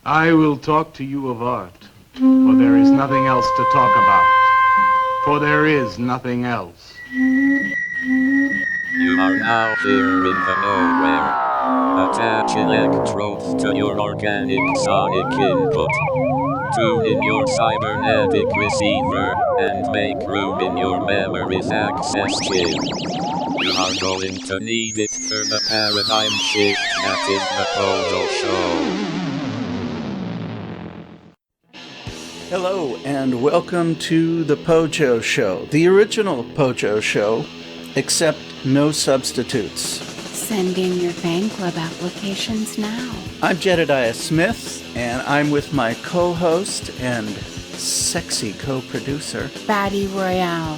I will talk to you of art, for there is nothing else to talk about. For there is nothing else. You are now here in the nowhere. Attach electrodes to your organic sonic input. Tune in your cybernetic receiver, and make room in your memory's access chip. You are going to need it for the paradigm shift that is the PoJo Show. Hello, and welcome to the PoJo Show, the original PoJo Show, except no substitutes. Send in your fan club applications now. I'm Jedediah Smith, and I'm with my co-host and sexy co-producer, Batty Royale.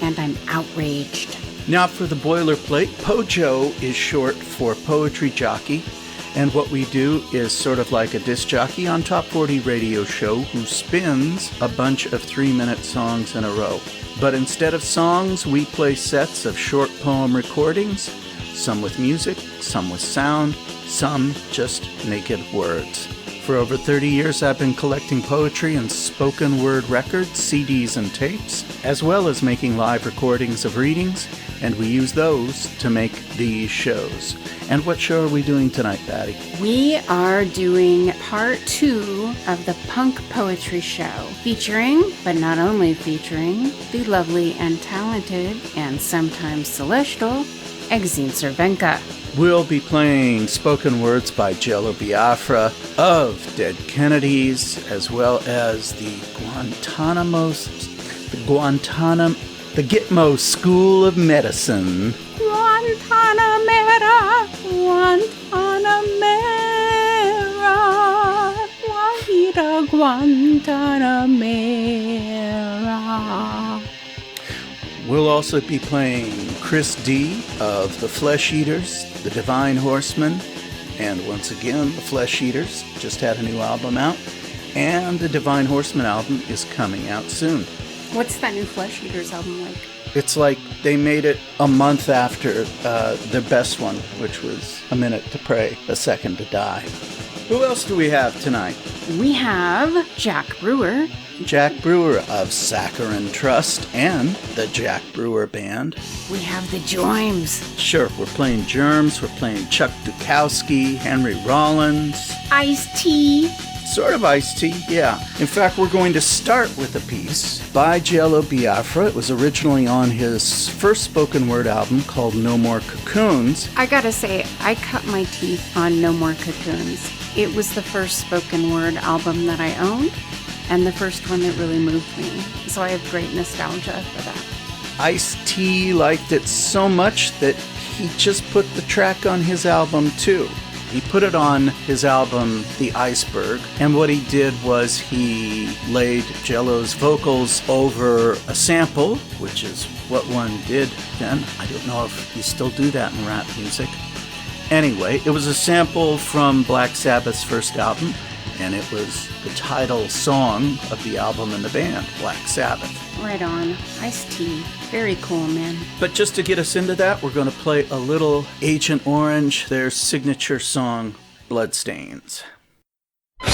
And I'm outraged. Now for the boilerplate, PoJo is short for Poetry Jockey, and what we do is sort of like a disc jockey on Top 40 radio show who spins a bunch of 3-minute songs in a row. But instead of songs, we play sets of short poem recordings, some with music, some with sound, some just naked words. For over 30 years, I've been collecting poetry and spoken word records, CDs, and tapes, as well as making live recordings of readings, and we use those to make these shows. And what show are we doing tonight, Batty? We are doing part 2 of the Punk Poetry Show, featuring, but not only featuring, the lovely and talented, and sometimes celestial, Exene Cervenka. We'll be playing spoken words by Jello Biafra of Dead Kennedys, as well as the Gitmo School of Medicine. Guantanamera, Guajira Guantanamera. We'll also be playing Chris D. of the Flesh Eaters, the Divine Horsemen, and once again, the Flesh Eaters just had a new album out, and the Divine Horseman album is coming out soon. What's that new Flesh Eaters album like? It's like they made it a month after their best one, which was A Minute to Pray, A Second to Die. Who else do we have tonight? We have Jack Brewer. Jack Brewer of Saccharine Trust and the Jack Brewer Band. We have the Joims. Sure, we're playing Germs, we're playing Chuck Dukowski, Henry Rollins. Ice-T. Sort of Ice-T, yeah. In fact, we're going to start with a piece by Jello Biafra. It was originally on his first spoken word album called No More Cocoons. I gotta say, I cut my teeth on No More Cocoons. It was the first spoken word album that I owned, and the first one that really moved me. So I have great nostalgia for that. Ice-T liked it so much that he just put the track on his album too. He put it on his album, The Iceberg, and what he did was he laid Jello's vocals over a sample, which is what one did then. I don't know if you still do that in rap music. Anyway, it was a sample from Black Sabbath's first album, and it was the title song of the album and the band, Black Sabbath. Right on. Ice-T. Very cool, man. But just to get us into that, we're going to play a little Agent Orange, their signature song, Bloodstains. They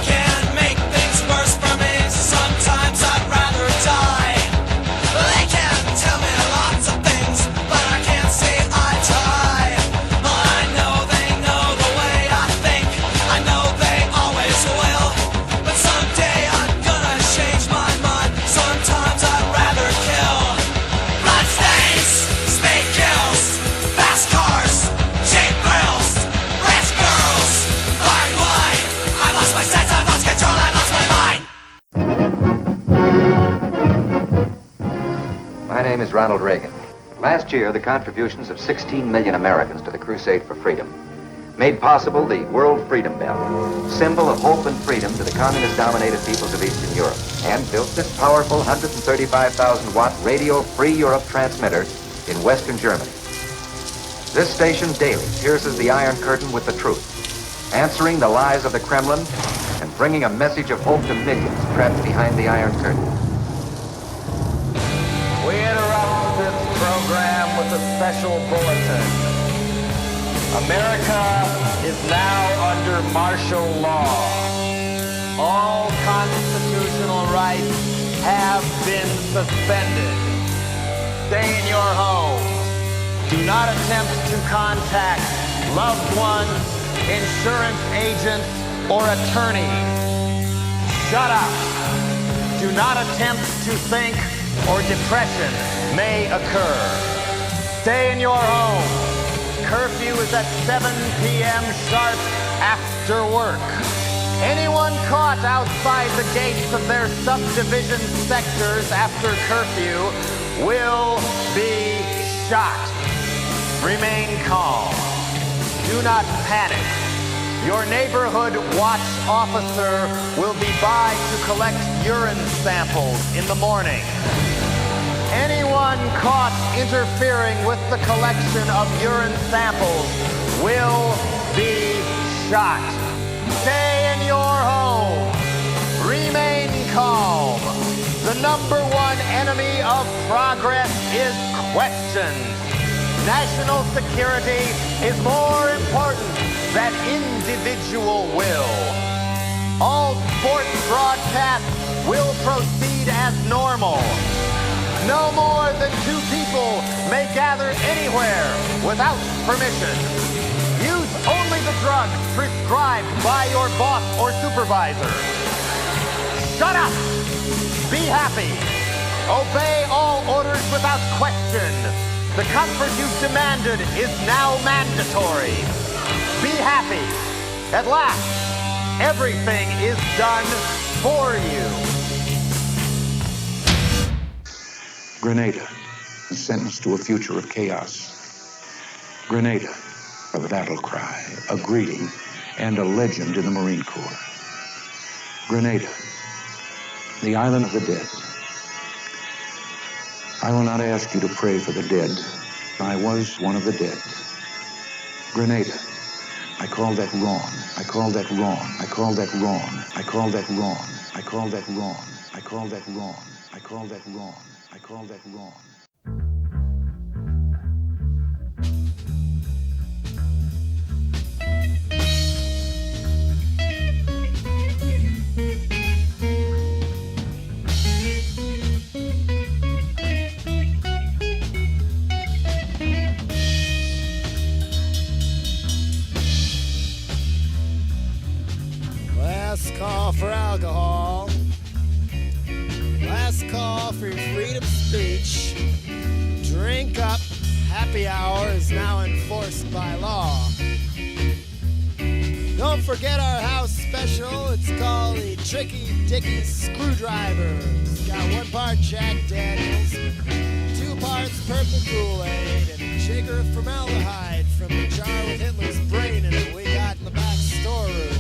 can't make things worse for me, so sometimes I'd rather die. They can tell me lots of things, but I can't see eye to eye. I know they know the way I think, I know they always will. But someday I'm gonna change my mind, sometimes I'd rather kill. Bloodstains, speed kills, fast cars, cheap grills, rich girls, fine wine. I lost my sense, I lost control, I lost my mind. My name is Ronald Reagan. Last year, the contributions of 16 million Americans to the crusade for freedom made possible the World Freedom Bell, symbol of hope and freedom to the communist-dominated peoples of Eastern Europe, and built this powerful 135,000-watt Radio Free Europe transmitter in Western Germany. This station daily pierces the Iron Curtain with the truth, answering the lies of the Kremlin and bringing a message of hope to millions trapped behind the Iron Curtain. We interrupt this program with a special bulletin. America is now under martial law. All constitutional rights have been suspended. Stay in your home. Do not attempt to contact loved ones, insurance agents, or attorneys. Shut up. Do not attempt to think or depression may occur. Stay in your home. Curfew is at 7 p.m. sharp after work. Anyone caught outside the gates of their subdivision sectors after curfew will be shot. Remain calm. Do not panic. Your neighborhood watch officer will be by to collect urine samples in the morning. Anyone caught interfering with the collection of urine samples will be shot. Stay in your home. Remain calm. The number one enemy of progress is questions. National security is more important than individual will. All sports broadcasts will proceed as normal. No more than 2 people may gather anywhere without permission. Use only the drugs prescribed by your boss or supervisor. Shut up! Be happy. Obey all orders without question. The comfort you've demanded is now mandatory. Be happy. At last, everything is done for you. Grenada, sentenced to a future of chaos. Grenada, a battle cry, a greeting, and a legend in the Marine Corps. Grenada, the island of the dead. I will not ask you to pray for the dead. I was one of the dead. Grenada, I call that wrong. I call that wrong. I call that wrong. I call that wrong. I call that wrong. I call that wrong. I call that wrong. I call that wrong. Last call for alcohol. Last call for your freedom of speech. Drink up. Happy hour is now enforced by law. Don't forget our house special. It's called the Tricky Dicky Screwdriver. It's got 1 part Jack Daniels, 2 parts purple Kool-Aid, and a shaker of formaldehyde from the jar with Hitler's brain in it we got in the back storeroom.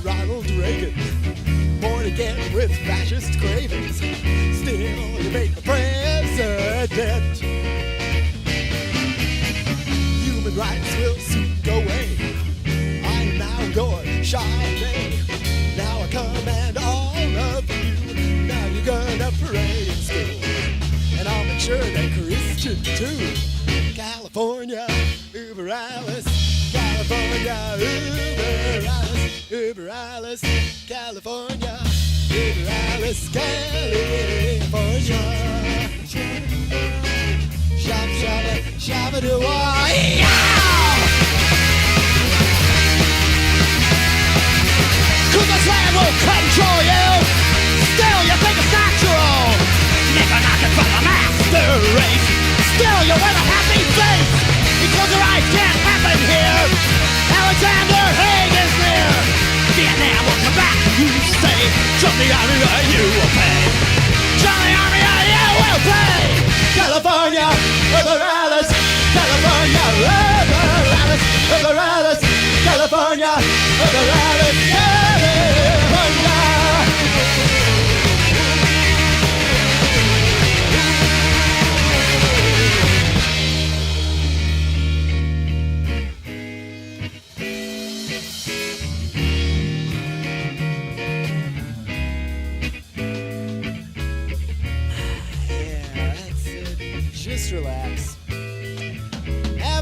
Ronald Reagan, born again with fascist cravings. Still, you make the president. Human rights will soon go away. I am now your Chardonnay. Now I command all of you. Now you're gonna parade in school, and I'll make sure they're Christian too. California, Uber Alice. California, Uber Alice. Uber Alice, California. Uber Alice, California. Shop, shabba, shabba, do I? Cause this land will control you. Still, you think it's natural. Never knocking from the master race. Still, you wear a happy face. You close your eyes, can't happen here. Alexander Haig is near. Vietnam will come back, you say. Join the army or you will pay. Join the army or you will pay. California, Uber Alice. California, Uber Alice. Uber Alice. California, Uber Alice. California.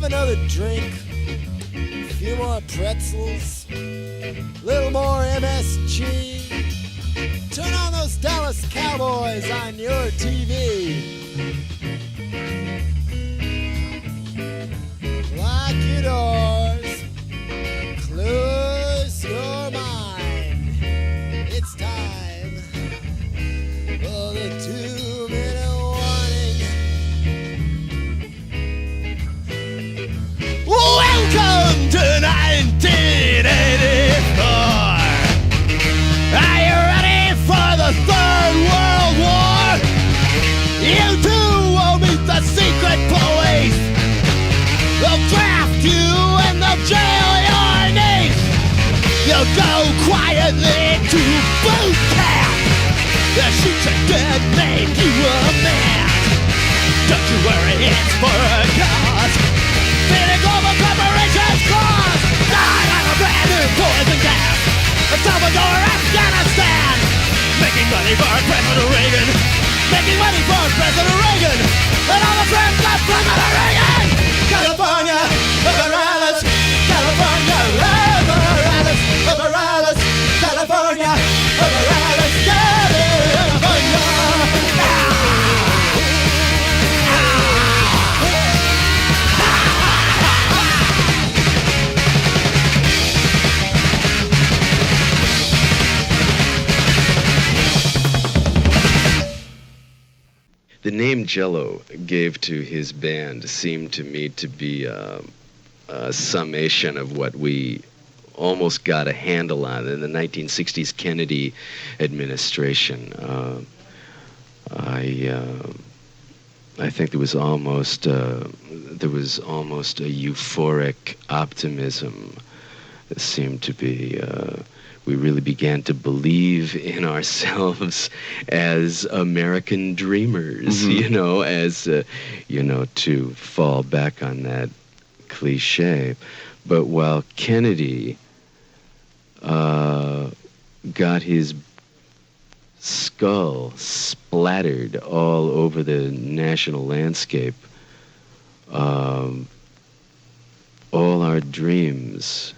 have another drink? A few more pretzels? A little more MSG? Turn on those Dallas Cowboys on your TV. Lock your doors. Close your mind. It's time for the 2-minute warning. Welcome to 1984. Are you ready for the Third World War? You too will meet the secret police. They'll draft you and they'll jail your niece. You'll go quietly to boot camp. They'll shoot you dead, make you a man. Don't you worry, it's for a cause. Feeding global corporations cause. Die on a brand new poison gas. A Salvador, Afghanistan. Making money for President Reagan. Making money for President Reagan. And all the friends of President Reagan. California, Morales. California, Morales. Morales. California, Morales. California. The name Jello gave to his band seemed to me to be a summation of what we almost got a handle on in the 1960s Kennedy administration. I think there was almost a euphoric optimism that seemed to be. We really began to believe in ourselves as American dreamers, to fall back on that cliche. But while Kennedy got his skull splattered all over the national landscape, all our dreams,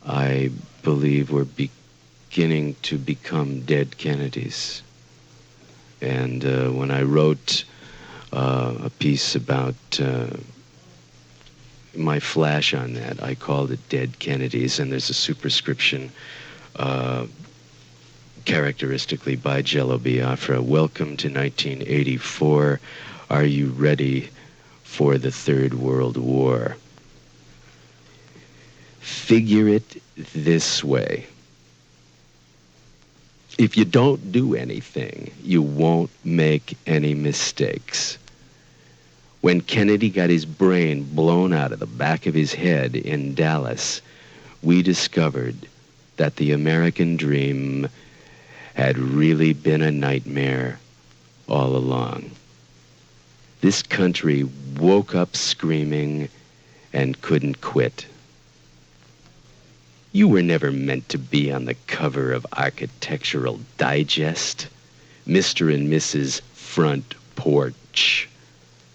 I believe, were beginning to become dead Kennedys. And when I wrote a piece about my flash on that, I called it Dead Kennedys, and there's a superscription characteristically by Jello Biafra. Welcome to 1984. Are you ready for the Third World War? Figure it this way. If you don't do anything, you won't make any mistakes. When Kennedy got his brain blown out of the back of his head in Dallas, we discovered that the American dream had really been a nightmare all along. This country woke up screaming and couldn't quit. You were never meant to be on the cover of Architectural Digest, Mr. and Mrs. Front Porch,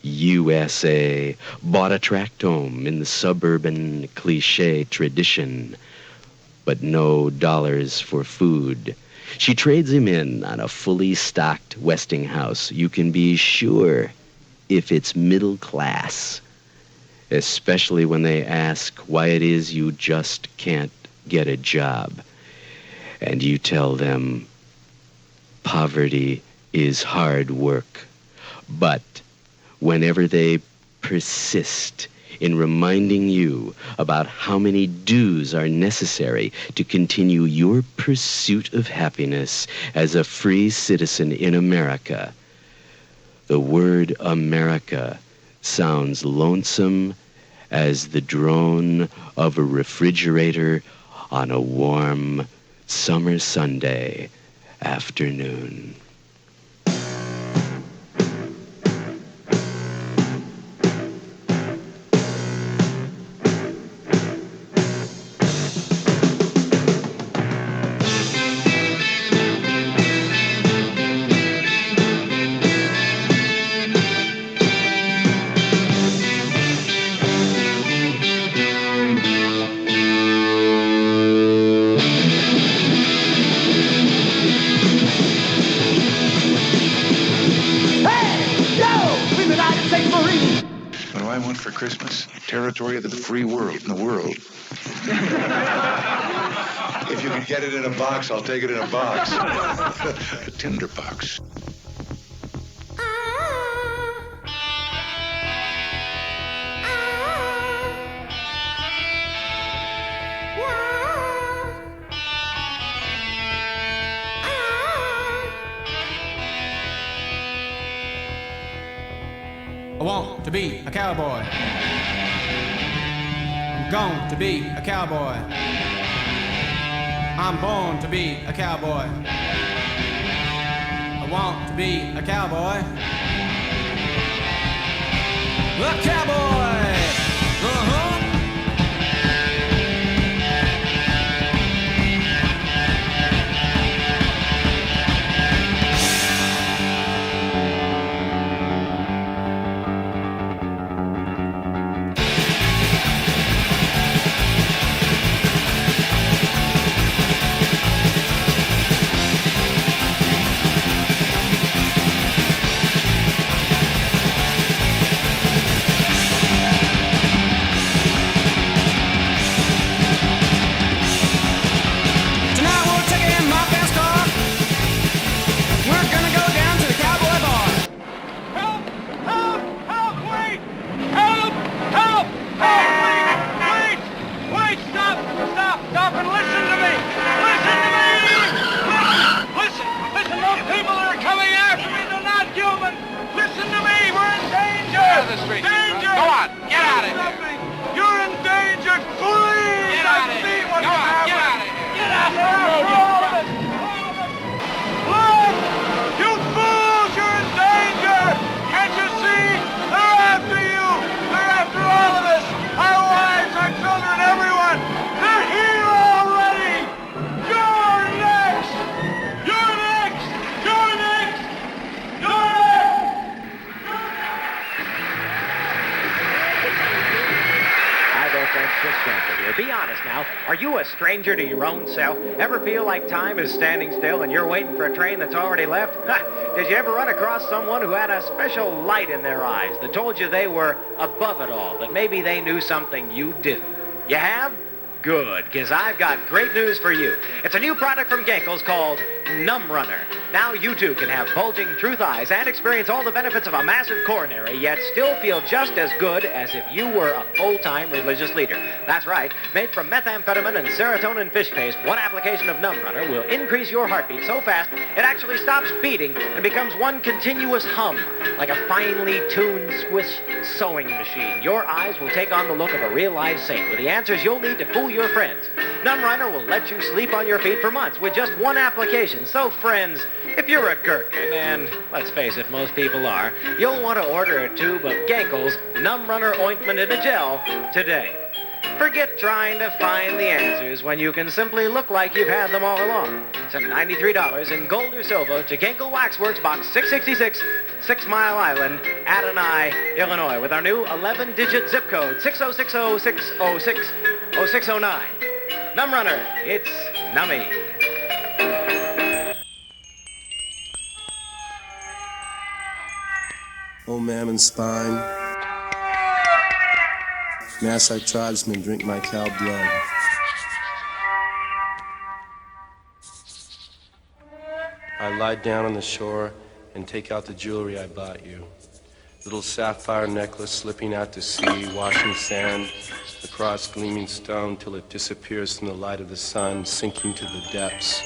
USA, bought a tract home in the suburban cliche tradition, but no dollars for food. She trades him in on a fully stocked Westinghouse. You can be sure if it's middle class, especially when they ask why it is you just can't get a job. And you tell them poverty is hard work. But whenever they persist in reminding you about how many dues are necessary to continue your pursuit of happiness as a free citizen in America, the word America sounds lonesome as the drone of a refrigerator on a warm summer Sunday afternoon. I want for Christmas? Territory of the free world, in the world. If you can get it in a box, I'll take it in a box. A tinder box. I want to be a cowboy. I'm going to be a cowboy. I'm born to be a cowboy. I want to be a cowboy. A cowboy! Uh-huh! Be honest now, are you a stranger to your own self? Ever feel like time is standing still and you're waiting for a train that's already left? Did you ever run across someone who had a special light in their eyes that told you they were above it all, but maybe they knew something you didn't? You have? Good, because I've got great news for you. It's a new product from Genkel's called Numb Runner. Now you too can have bulging truth eyes and experience all the benefits of a massive coronary, yet still feel just as good as if you were a full-time religious leader. That's right. Made from methamphetamine and serotonin fish paste, one application of Numb Runner will increase your heartbeat so fast it actually stops beating and becomes one continuous hum, like a finely tuned Swiss sewing machine. Your eyes will take on the look of a real live saint with the answers you'll need to fool your friends. Numb Runner will let you sleep on your feet for months with just one application. So friends, if you're a gherkin, and let's face it, most people are, you'll want to order a tube of Genkel's Numb Runner ointment in a gel today. Forget trying to find the answers when you can simply look like you've had them all along. Send $93 in gold or silver to Genkel Waxworks, Box 666, 6 Mile Island, Adonai, Illinois, with our new 11-digit zip code, 606060609. Numb Runner, it's nummy. Old Mammon Spine. Maasai tribesmen drink my cow blood. I lie down on the shore and take out the jewelry I bought you. Little sapphire necklace slipping out to sea, washing sand across gleaming stone till it disappears from the light of the sun, sinking to the depths.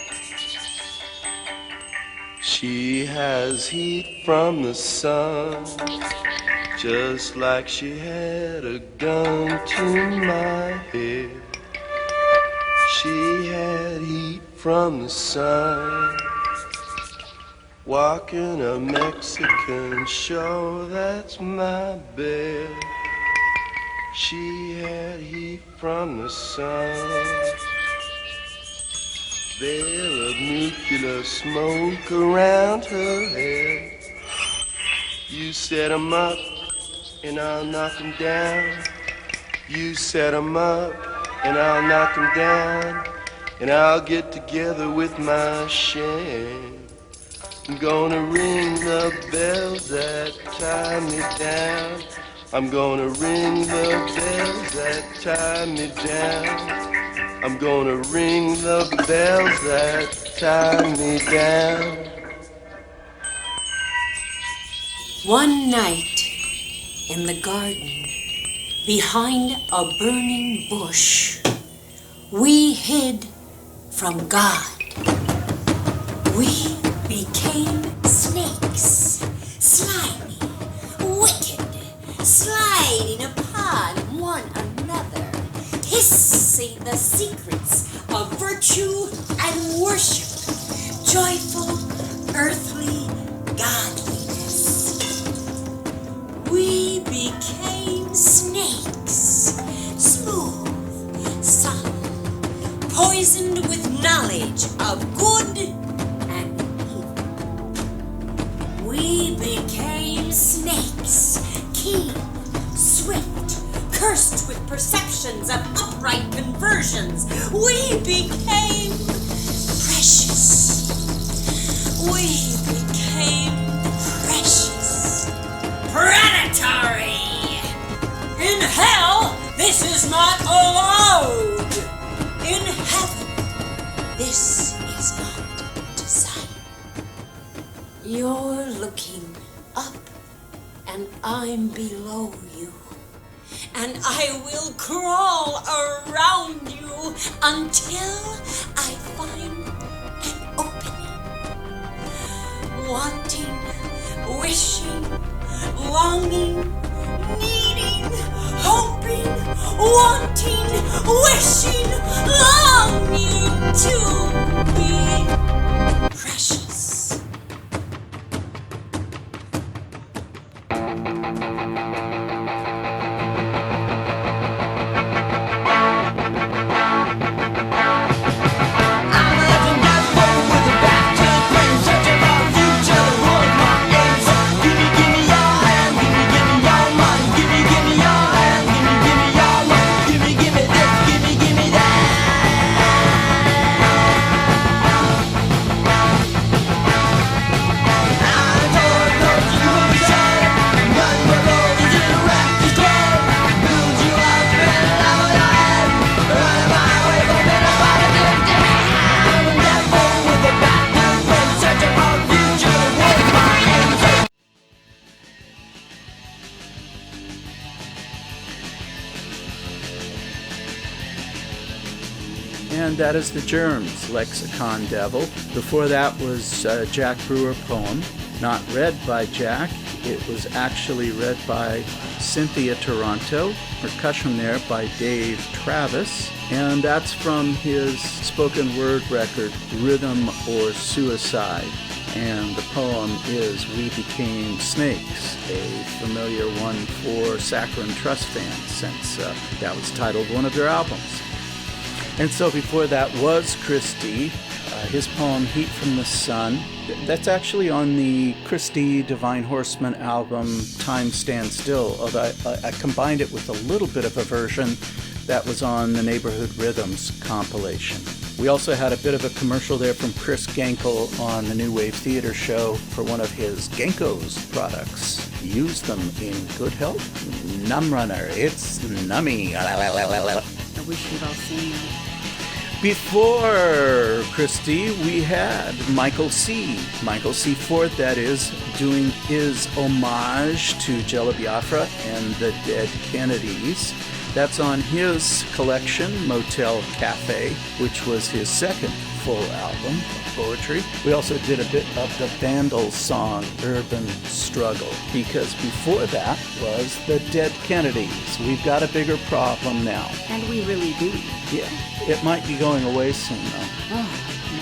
She has heat from the sun, just like she had a gun to my head. She had heat from the sun, walking a Mexican shore, that's my bed. She had heat from the sun, veil of nuclear smoke around her head. You set 'em up and I'll knock 'em down. You set 'em up and I'll knock 'em down. And I'll get together with my shame. I'm gonna ring the bells that tie me down. I'm gonna ring the bells that tie me down. I'm gonna ring the bells that tie me down. One night in the garden, behind a burning bush, we hid from God. We became snakes, slimy, wicked, sliding upon one another, hissing the secrets of virtue and worship, joyful, earthly godliness. We became snakes, smooth, soft, poisoned with knowledge of good and evil. We became snakes, keen, swift, cursed with perceptions of upright conversions. We became precious. We became precious. Predatory! In hell, this is not allowed. In heaven, this is not desire. You're looking up, and I'm below you. And I will crawl around you until I find an opening. Wanting, wishing, longing, needing, hoping, wanting, wishing, longing to be precious. And that is The Germs, Lexicon Devil. Before that was a Jack Brewer poem, not read by Jack. It was actually read by Cynthia Toronto, percussion there by Dave Travis, and that's from his spoken word record, Rhythm or Suicide. And the poem is We Became Snakes, a familiar one for Saccharine Trust fans, since that was titled one of their albums. And so before that was Christie, his poem Heat from the Sun. That's actually on the Christie Divine Horsemen album Time Stands Still, although I combined it with a little bit of a version that was on the Neighborhood Rhythms compilation. We also had a bit of a commercial there from Chris Gankel on the New Wave Theater show for one of his Genko's products. Use them in good health. Numb Runner, it's nummy. I wish you'd all seen it. Before Christie, we had Michael C. Ford, that is, doing his homage to Jello Biafra and the Dead Kennedys. That's on his collection, Motel Cafe, which was his second full album of poetry. We also did a bit of the Vandal song, Urban Struggle, because before that was the Dead Kennedys. We've got a bigger problem now. And we really do. Yeah, it might be going away soon, though. Oh,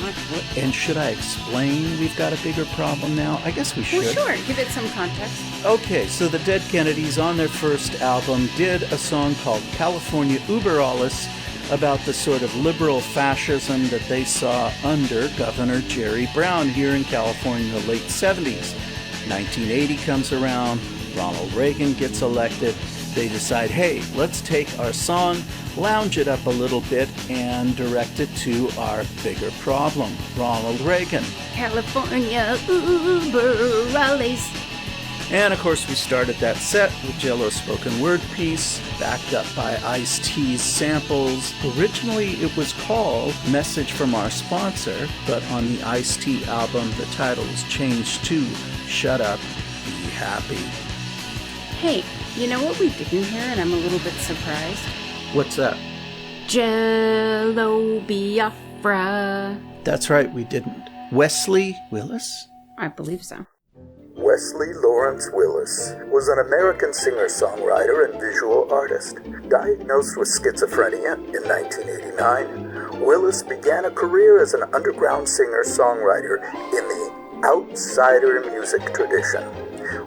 not good. And should I explain we've got a bigger problem now? I guess we should. Well, sure. Give it some context. Okay, so the Dead Kennedys on their first album did a song called California Über Alles about the sort of liberal fascism that they saw under Governor Jerry Brown here in California in the late 70s. 1980 comes around, Ronald Reagan gets elected. They decide, hey, let's take our song, lounge it up a little bit, and direct it to our bigger problem, Ronald Reagan. California Uber Alles. And of course, we started that set with Jello's spoken word piece, backed up by Ice-T's samples. Originally, it was called Message from Our Sponsor, but on the Ice-T album, the title was changed to Shut Up, Be Happy. Hey, you know what we didn't hear, and I'm a little bit surprised? What's that? Jello Biafra. That's right, we didn't. Wesley Willis? I believe so. Wesley Lawrence Willis was an American singer-songwriter and visual artist. Diagnosed with schizophrenia in 1989, Willis began a career as an underground singer-songwriter in the outsider music tradition.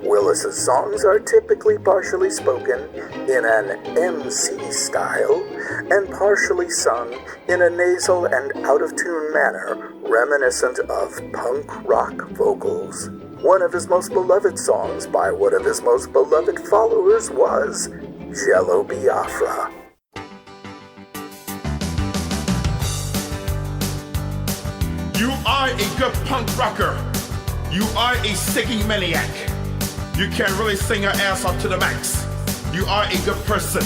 Willis's songs are typically partially spoken in an MC style and partially sung in a nasal and out-of-tune manner reminiscent of punk rock vocals. One of his most beloved songs by one of his most beloved followers was Jello Biafra. You are a good punk rocker. You are a singing maniac. You can really sing your ass off to the max. You are a good person.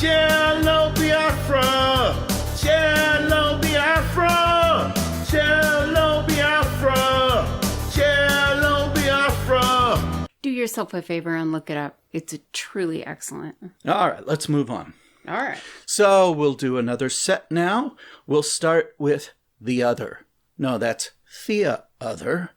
Jello Biafra, Jello Biafra, Jello Biafra, Jello Biafra. Do yourself a favor and look it up. It's truly excellent. All right, let's move on. All right. So we'll do another set now. We'll start with The Other. No, that's Thea Other.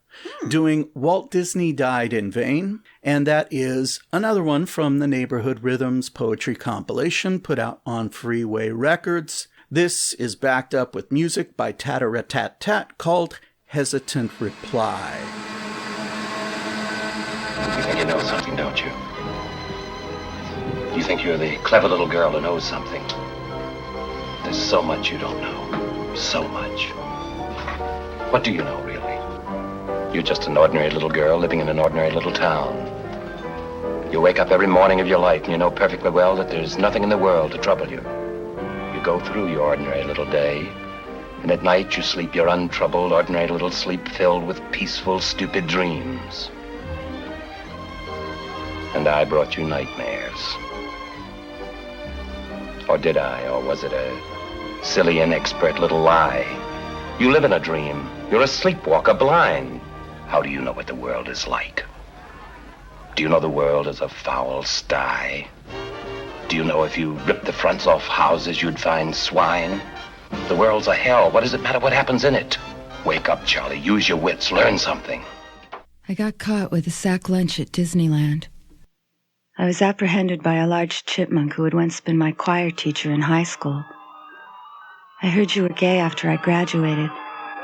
Doing Walt Disney Died in Vain, and that is another one from the Neighborhood Rhythms poetry compilation put out on Freeway Records. This is backed up with music by Tattarattat called Hesitant Reply. You think you know something, don't you? You think you're the clever little girl who knows something. There's so much you don't know. So much. What do you know, really? You're just an ordinary little girl living in an ordinary little town. You wake up every morning of your life and you know perfectly well that there's nothing in the world to trouble you. You go through your ordinary little day, and at night you sleep your untroubled, ordinary little sleep filled with peaceful, stupid dreams. And I brought you nightmares. Or did I? Or was it a silly, inexpert little lie? You live in a dream. You're a sleepwalker, blind. How do you know what the world is like? Do you know the world is a foul sty? Do you know if you ripped the fronts off houses, you'd find swine? The world's a hell. What does it matter what happens in it? Wake up, Charlie. Use your wits. Learn something. I got caught with a sack lunch at Disneyland. I was apprehended by a large chipmunk who had once been my choir teacher in high school. I heard you were gay after I graduated,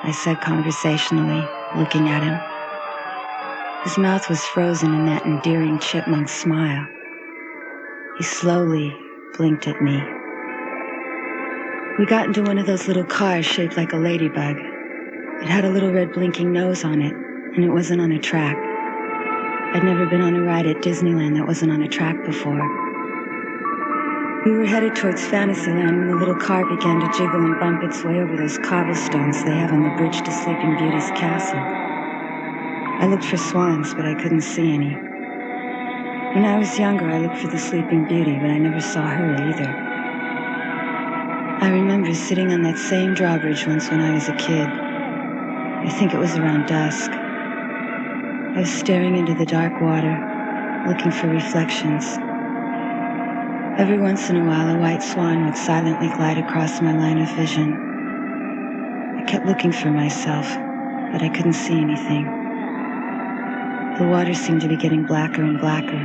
I said conversationally, looking at him. His mouth was frozen in that endearing chipmunk smile. He slowly blinked at me. We got into one of those little cars shaped like a ladybug. It had a little red blinking nose on it, and it wasn't on a track. I'd never been on a ride at Disneyland that wasn't on a track before. We were headed towards Fantasyland when the little car began to jiggle and bump its way over those cobblestones they have on the bridge to Sleeping Beauty's castle. I looked for swans, but I couldn't see any. When I was younger, I looked for the Sleeping Beauty, but I never saw her either. I remember sitting on that same drawbridge once when I was a kid. I think it was around dusk. I was staring into the dark water, looking for reflections. Every once in a while, a white swan would silently glide across my line of vision. I kept looking for myself, but I couldn't see anything. The water seemed to be getting blacker and blacker.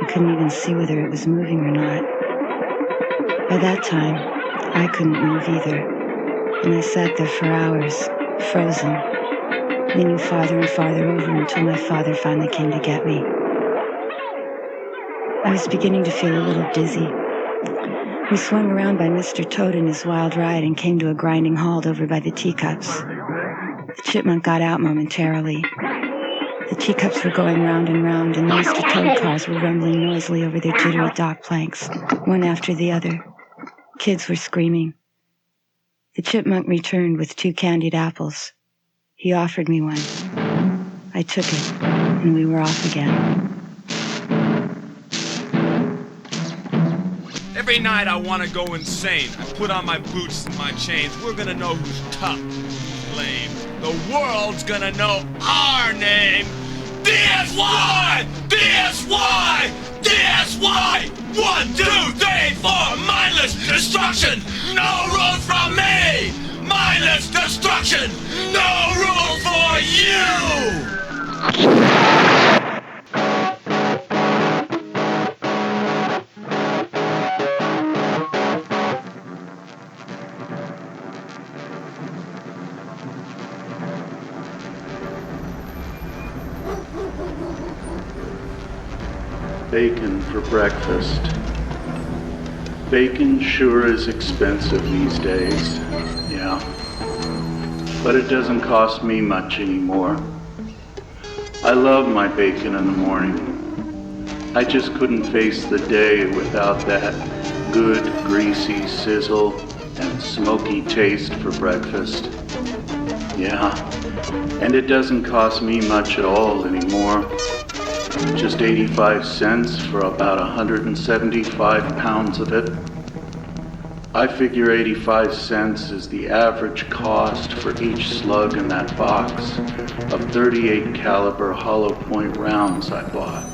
I couldn't even see whether it was moving or not. By that time, I couldn't move either, and I sat there for hours, frozen, leaning farther and farther over until my father finally came to get me. I was beginning to feel a little dizzy. We swung around by Mr. Toad and his wild ride and came to a grinding halt over by the teacups. The chipmunk got out momentarily. The teacups were going round and round, and the Mr. Toad cars were rumbling noisily over their jittery dock planks, one after the other. Kids were screaming. The chipmunk returned with 2 candied apples. He offered me one. I took it, and we were off again. Every night I want to go insane. I put on my boots and my chains. We're gonna know who's tough, who's lame. The world's gonna know our name. D.S.Y! D.S.Y! D.S.Y! 1, 2, 3, 4, mindless destruction! No rules from me! Mindless destruction! No rule for you! Bacon for breakfast. Bacon sure is expensive these days, yeah. But it doesn't cost me much anymore. I love my bacon in the morning. I just couldn't face the day without that good, greasy sizzle and smoky taste for breakfast. Yeah, and it doesn't cost me much at all anymore. Just 85 cents for about 175 pounds of it. I figure 85 cents is the average cost for each slug in that box of 38 caliber hollow point rounds I bought.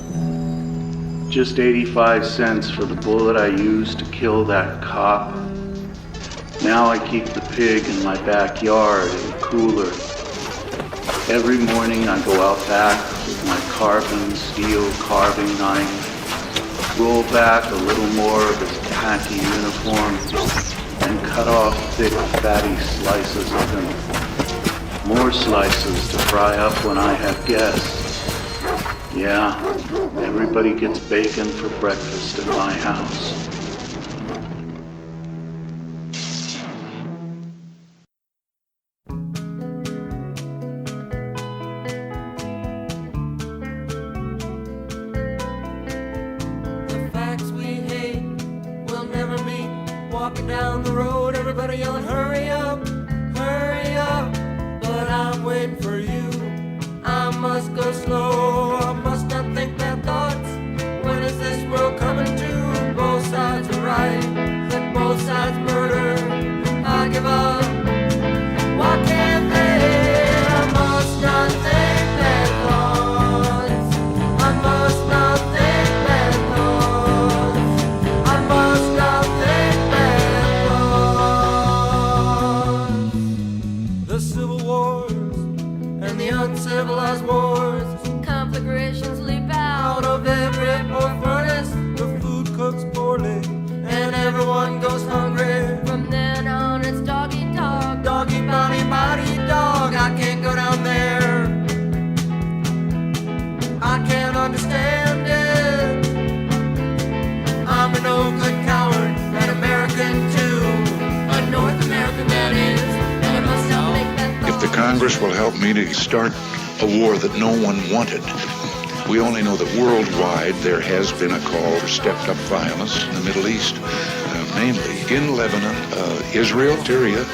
Just 85 cents for the bullet I used to kill that cop. Now I keep the pig in my backyard in a cooler. Every morning I go out back with my carbon steel carving knife, roll back a little more of his khaki uniform, and cut off thick, fatty slices of him. More slices to fry up when I have guests. Yeah, everybody gets bacon for breakfast in my house. Down the road, everybody yelling, hurry up, but I'm waiting for you. I must go slow, I must not think bad thoughts. When is this world coming to? Both sides are right, let both sides murder. I give up, why can't they? I must not think bad thoughts. I must not think bad thoughts. I must not think bad thoughts. The civil wars and the uncivilized wars. Conflagrations leap out of every poor furnace. The food cooks poorly and everyone goes hungry. From then on it's dog eat dog, dog eat body, body eat dog. I can't go down there, I can't understand it. I'm a no good coward, an American too, a North American that is, and I must not make that If the Congress will help me to start a war that no one wanted. We only know that worldwide there has been a call for stepped-up violence in the Middle East, mainly in Lebanon, Israel, Syria,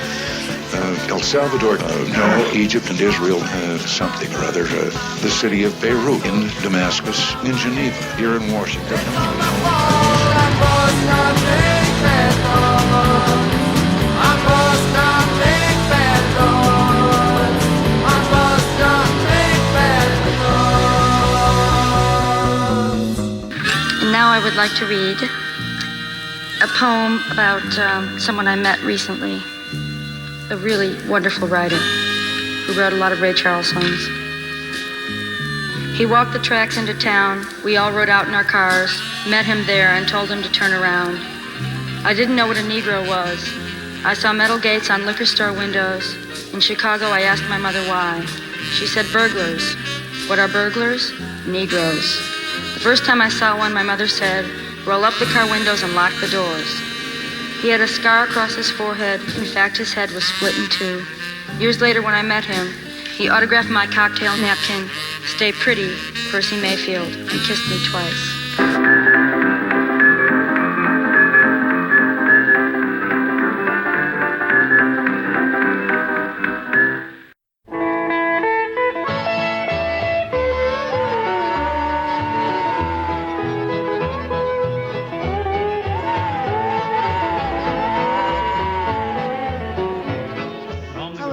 El Salvador, Egypt and Israel, something or other, the city of Beirut, in Damascus, in Geneva, here in Washington. Now I would like to read a poem about someone I met recently, a really wonderful writer who wrote a lot of Ray Charles songs. He walked the tracks into town. We all rode out in our cars, met him there and told him to turn around. I didn't know what a Negro was. I saw metal gates on liquor store windows. In Chicago, I asked my mother why. She said, burglars. What are burglars? Negroes. The first time I saw one, my mother said, roll up the car windows and lock the doors. He had a scar across his forehead. In fact, his head was split in two. Years later, when I met him, he autographed my cocktail napkin, Stay Pretty, Percy Mayfield, and kissed me twice.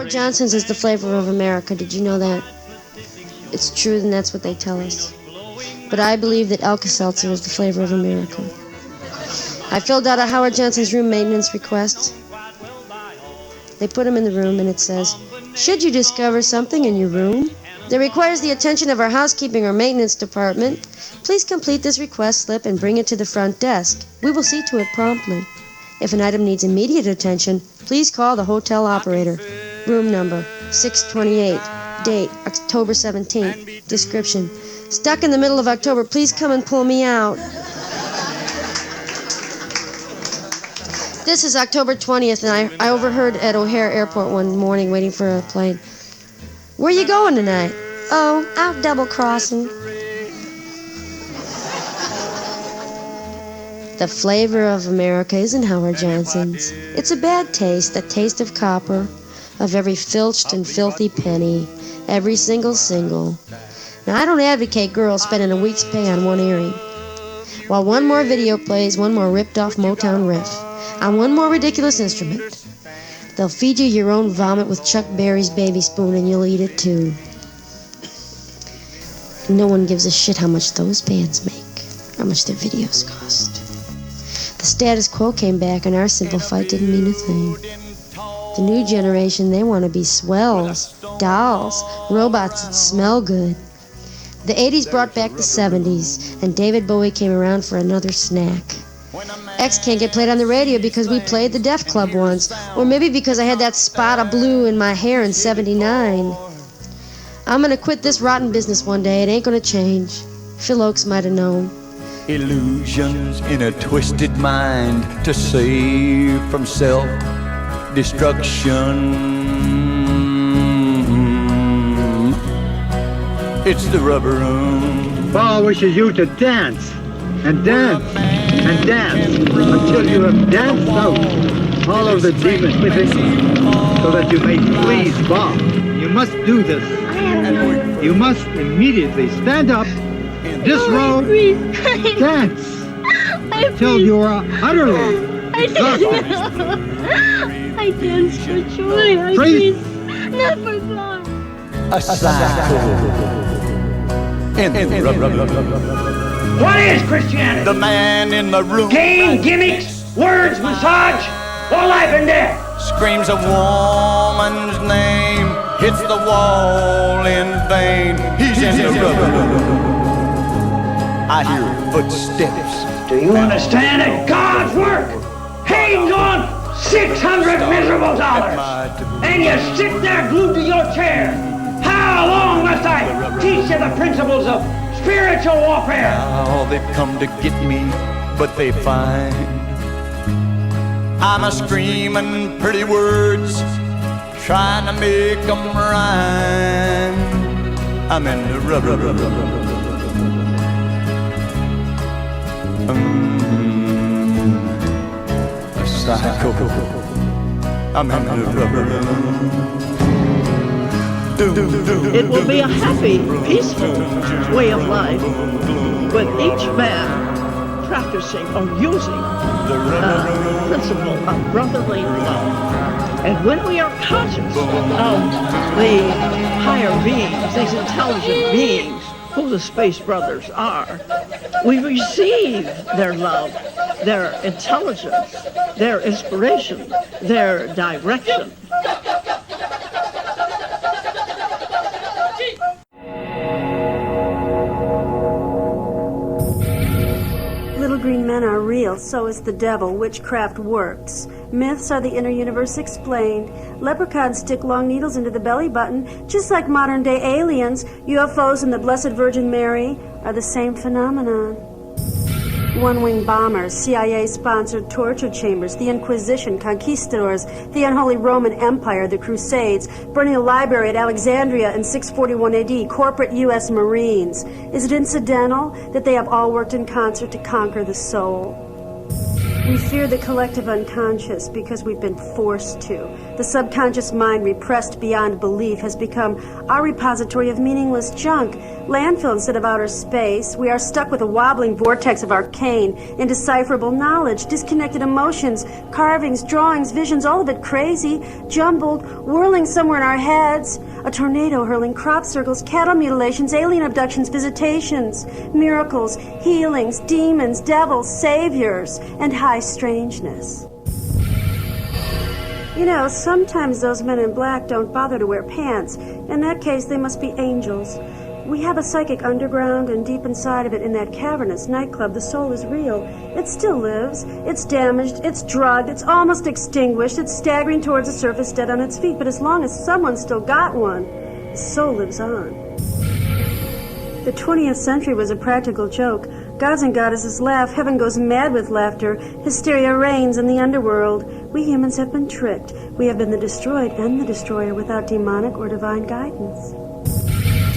Howard Johnson's is the flavor of America. Did you know that? It's true, and that's what they tell us. But I believe that Alka-Seltzer is the flavor of America. I filled out a Howard Johnson's room maintenance request. They put him in the room, and it says, should you discover something in your room that requires the attention of our housekeeping or maintenance department, please complete this request slip and bring it to the front desk. We will see to it promptly. If an item needs immediate attention, please call the hotel operator. Room number 628. Date October 17th. Description: stuck in the middle of October. Please come and pull me out. This is October 20th, and I overheard at O'Hare Airport one morning waiting for a plane. Where you going tonight? Oh, out double-crossing. The flavor of America isn't Howard Johnson's. It's a bad taste, the taste of copper, of every filched and filthy penny, every single. Now, I don't advocate girls spending a week's pay on one earring. While one more video plays, one more ripped-off Motown riff, on one more ridiculous instrument, they'll feed you your own vomit with Chuck Berry's baby spoon, and you'll eat it too. No one gives a shit how much those bands make, how much their videos cost. The status quo came back, and our simple fight didn't mean a thing. The new generation, they want to be swells, dolls, robots that smell good. The 80s brought back the 70s, and David Bowie came around for another snack. X can't get played on the radio because we played the Def Club once, or maybe because I had that spot of blue in my hair in '79. I'm gonna quit this rotten business one day. It ain't gonna change. Phil Oakes might have known. Illusions in a twisted mind to save from self-destruction. It's the rubber room. Paul wishes you to dance and dance and dance until you have danced out all of the demons within you, so that you may please Bob. You must do this. You must immediately stand up, disrobe, dance until you are utterly exhausted. I dance for joy. I Freeze. not for God. A cycle in the rubber room. What is Christianity? The man in the room. Game, gimmicks, words, massage, or life and death? Screams a woman's name, hits the wall in vain. He's in the rubber room. I hear footsteps. Do you understand that God's work hangs on $600 miserable dollars? And you sit there glued to your chair. How long must I teach you the principles of spiritual warfare? Now they've come to get me, but they find I'm a screaming pretty words, trying to make them rhyme. I'm in the rubber room. A psycho. I'm in the rubber room. It will be a happy, peaceful way of life with each man practicing or using the principle of brotherly love. And when we are conscious of the higher beings, these intelligent beings who the Space Brothers are, we receive their love, their intelligence, their inspiration, their direction. Little green men are real, so is the devil. Witchcraft works. Myths are the inner universe explained. Leprechauns stick long needles into the belly button, just like modern-day aliens. UFOs and the Blessed Virgin Mary are the same phenomenon. One-wing bombers, CIA-sponsored torture chambers, the Inquisition, conquistadors, the unholy Roman Empire, the Crusades, burning a library at Alexandria in 641 AD, corporate U.S. Marines. Is it incidental that they have all worked in concert to conquer the soul? We fear the collective unconscious because we've been forced to. The subconscious mind, repressed beyond belief, has become our repository of meaningless junk. Landfill instead of outer space. We are stuck with a wobbling vortex of arcane, indecipherable knowledge, disconnected emotions, carvings, drawings, visions, all of it crazy, jumbled, whirling somewhere in our heads. A tornado hurling crop circles, cattle mutilations, alien abductions, visitations, miracles, healings, demons, devils, saviors, and high strangeness. You know, sometimes those men in black don't bother to wear pants. In that case, they must be angels. We have a psychic underground, and deep inside of it, in that cavernous nightclub, the soul is real. It still lives. It's damaged. It's drugged. It's almost extinguished. It's staggering towards the surface, dead on its feet. But as long as someone's still got one, the soul lives on. The 20th century was a practical joke. Gods and goddesses laugh. Heaven goes mad with laughter. Hysteria reigns in the underworld. We humans have been tricked. We have been the destroyed and the destroyer without demonic or divine guidance.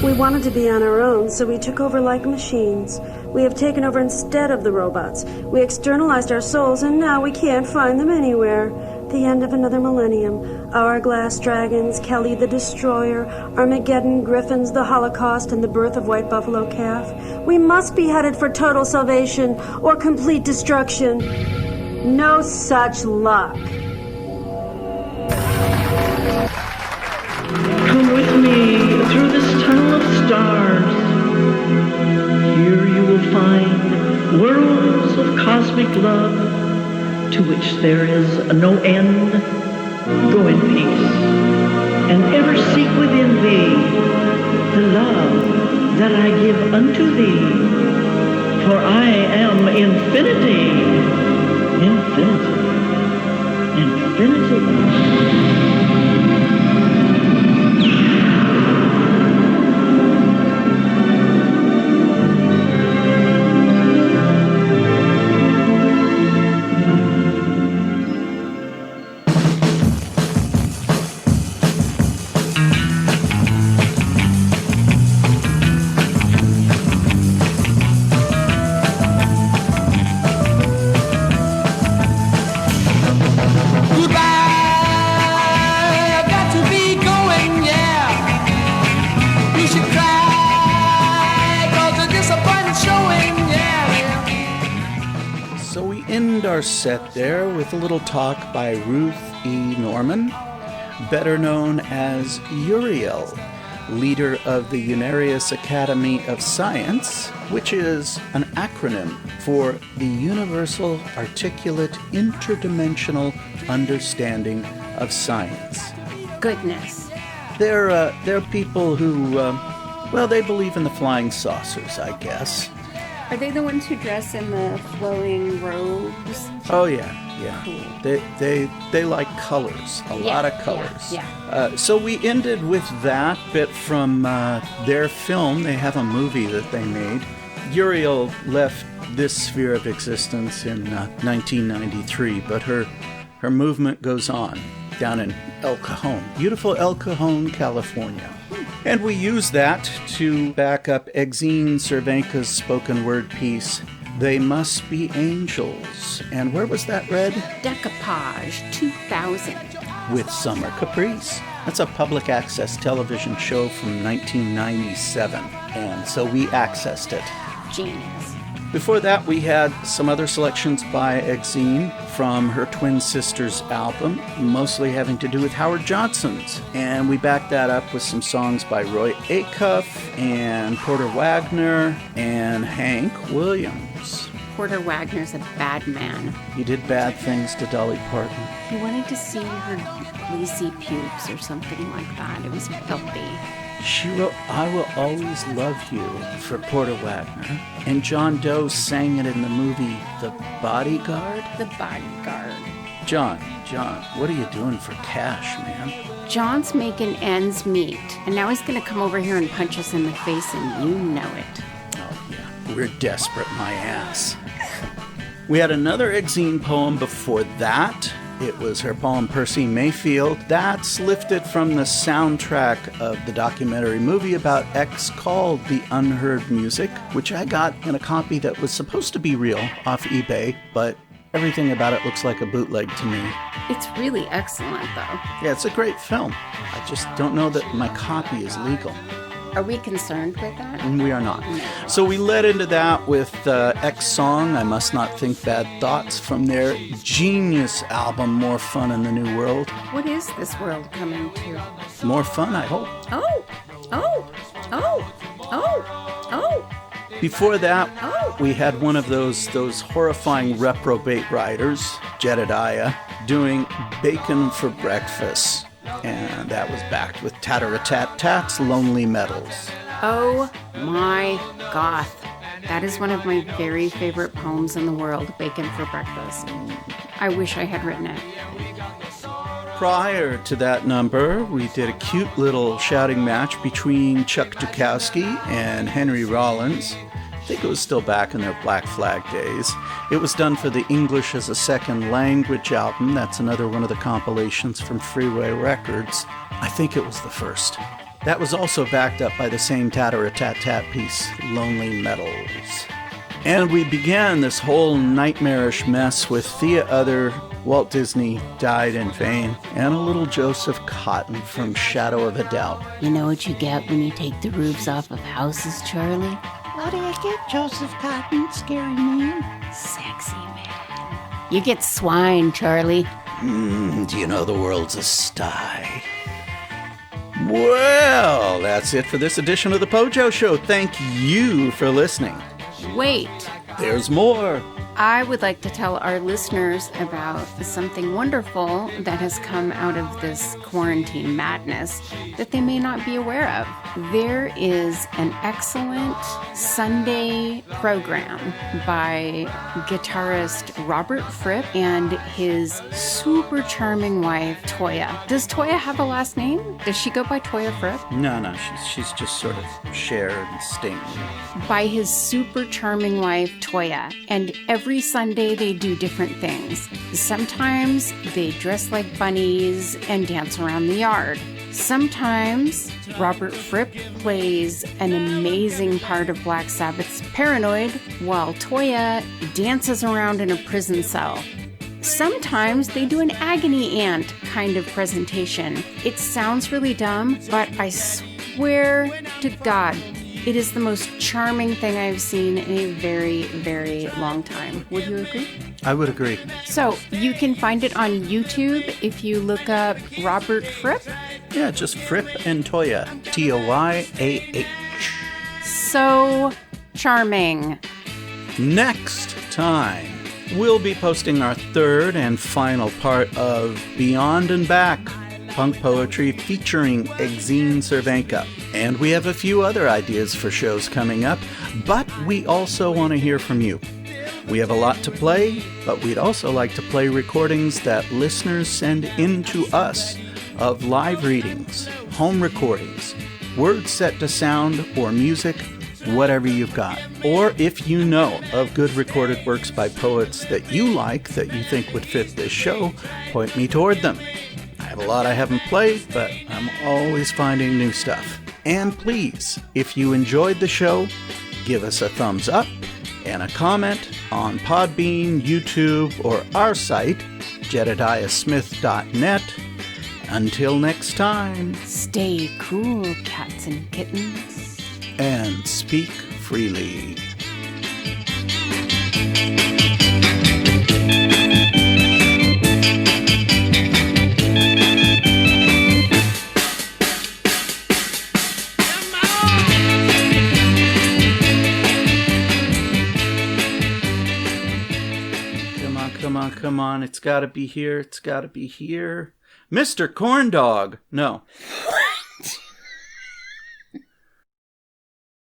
We wanted to be on our own, so we took over like machines. We have taken over instead of the robots. We externalized our souls, and now we can't find them anywhere. The end of another millennium. Hourglass dragons, Kelly the Destroyer, Armageddon, Griffins, the Holocaust, and the birth of White Buffalo Calf. We must be headed for total salvation or complete destruction. No such luck. Come with me through this tunnel of stars. Here you will find worlds of cosmic love to which there is no end. Go in peace and ever seek within thee the love that I give unto thee. For I am infinity, infinity, infinity. Set there with a little talk by Ruth E. Norman, better known as Uriel, leader of the Unarius Academy of Science, which is an acronym for the Universal Articulate Interdimensional Understanding of Science. Goodness. They're people who, they believe in the flying saucers, I guess. Are they the ones who dress in the flowing robes? Oh yeah. Cool. They like colors, a lot of colors. Yeah. So we ended with that bit from their film. They have a movie that they made. Uriel left this sphere of existence in 1993, but her movement goes on down in El Cajon, beautiful El Cajon, California. And we use that to back up Exene Cervenka's spoken word piece, They Must Be Angels. And where was that read? Decoupage 2000. With Summer Caprice. That's a public access television show from 1997. And so we accessed it. Genius. Before that, we had some other selections by Exene from her twin sister's album, mostly having to do with Howard Johnson's. And we backed that up with some songs by Roy Acuff and Porter Wagner and Hank Williams. Porter Wagner's a bad man. He did bad things to Dolly Parton. He wanted to see her greasy pubes or something like that. It was filthy. She wrote I Will Always Love You for Porter Wagner, and John Doe sang it in the movie The Bodyguard. The Bodyguard. John, what are you doing for cash, man? John's making ends meet, and now he's going to come over here and punch us in the face, and you know it. Oh, yeah. We're desperate, my ass. We had another Exene poem before that. It was her poem, Percy, Mayfield. That's lifted from the soundtrack of the documentary movie about X called The Unheard Music, which I got in a copy that was supposed to be real off eBay, but Everything about it looks like a bootleg to me. It's really excellent, though. Yeah, it's a great film. I just don't know that my copy is legal. Are we concerned with that? And we are not. So we led into that with X Song, I Must Not Think Bad Thoughts, from their genius album, More Fun in the New World. What is this world coming to? More fun, I hope. Oh! Before that, we had one of those horrifying reprobate writers, Jedediah, doing Bacon for Breakfast. And that was backed with Tattarattat's Lonely Medals. Oh my goth. That is one of my very favorite poems in the world, Bacon for Breakfast. I wish I had written it. Prior to that number, we did a cute little shouting match between Chuck Dukowski and Henry Rollins. I think it was still back in their Black Flag days. It was done for the English as a Second Language album. That's another one of the compilations from Freeway Records. I think it was the first. That was also backed up by the same Tattarattat piece, Lonely Medals. And we began this whole nightmarish mess with Thea Other, Walt Disney Died in Vain, and a little Joseph Cotton from Shadow of a Doubt. You know what you get when you take the roofs off of houses, Charlie? What do you get, Joseph Cotton? Scary name. Sexy man. You get swine, Charlie. Do you know the world's a sty? Well, that's it for this edition of the PoJo Show. Thank you for listening. Wait. There's more. I would like to tell our listeners about something wonderful that has come out of this quarantine madness that they may not be aware of. There is an excellent Sunday program by guitarist Robert Fripp and his super charming wife, Toya. Does Toya have a last name? Does she go by Toya Fripp? No, she's just sort of Cher and Sting. By his super charming wife, Toya. And every Sunday they do different things. Sometimes they dress like bunnies and dance around the yard. Sometimes Robert Fripp plays an amazing part of Black Sabbath's Paranoid while Toya dances around in a prison cell. Sometimes they do an agony aunt kind of presentation. It sounds really dumb, but I swear to God, it is the most charming thing I've seen in a very, very long time. Would you agree? I would agree. So you can find it on YouTube if you look up Robert Fripp. Yeah, just Fripp and Toya. Toyah. So charming. Next time, we'll be posting our third and final part of Beyond and Back, punk poetry featuring Exene Cervenka. And we have a few other ideas for shows coming up, but we also want to hear from you. We have a lot to play, but we'd also like to play recordings that listeners send in to us of live readings, home recordings, words set to sound, or music, whatever you've got. Or if you know of good recorded works by poets that you like that you think would fit this show, point me toward them. I have a lot I haven't played, but I'm always finding new stuff. And please, if you enjoyed the show, give us a thumbs up and a comment on Podbean, YouTube, or our site, jedediahsmith.net. Until next time, stay cool, cats and kittens. And speak freely. Come on, it's gotta be here, Mr. Corndog! No.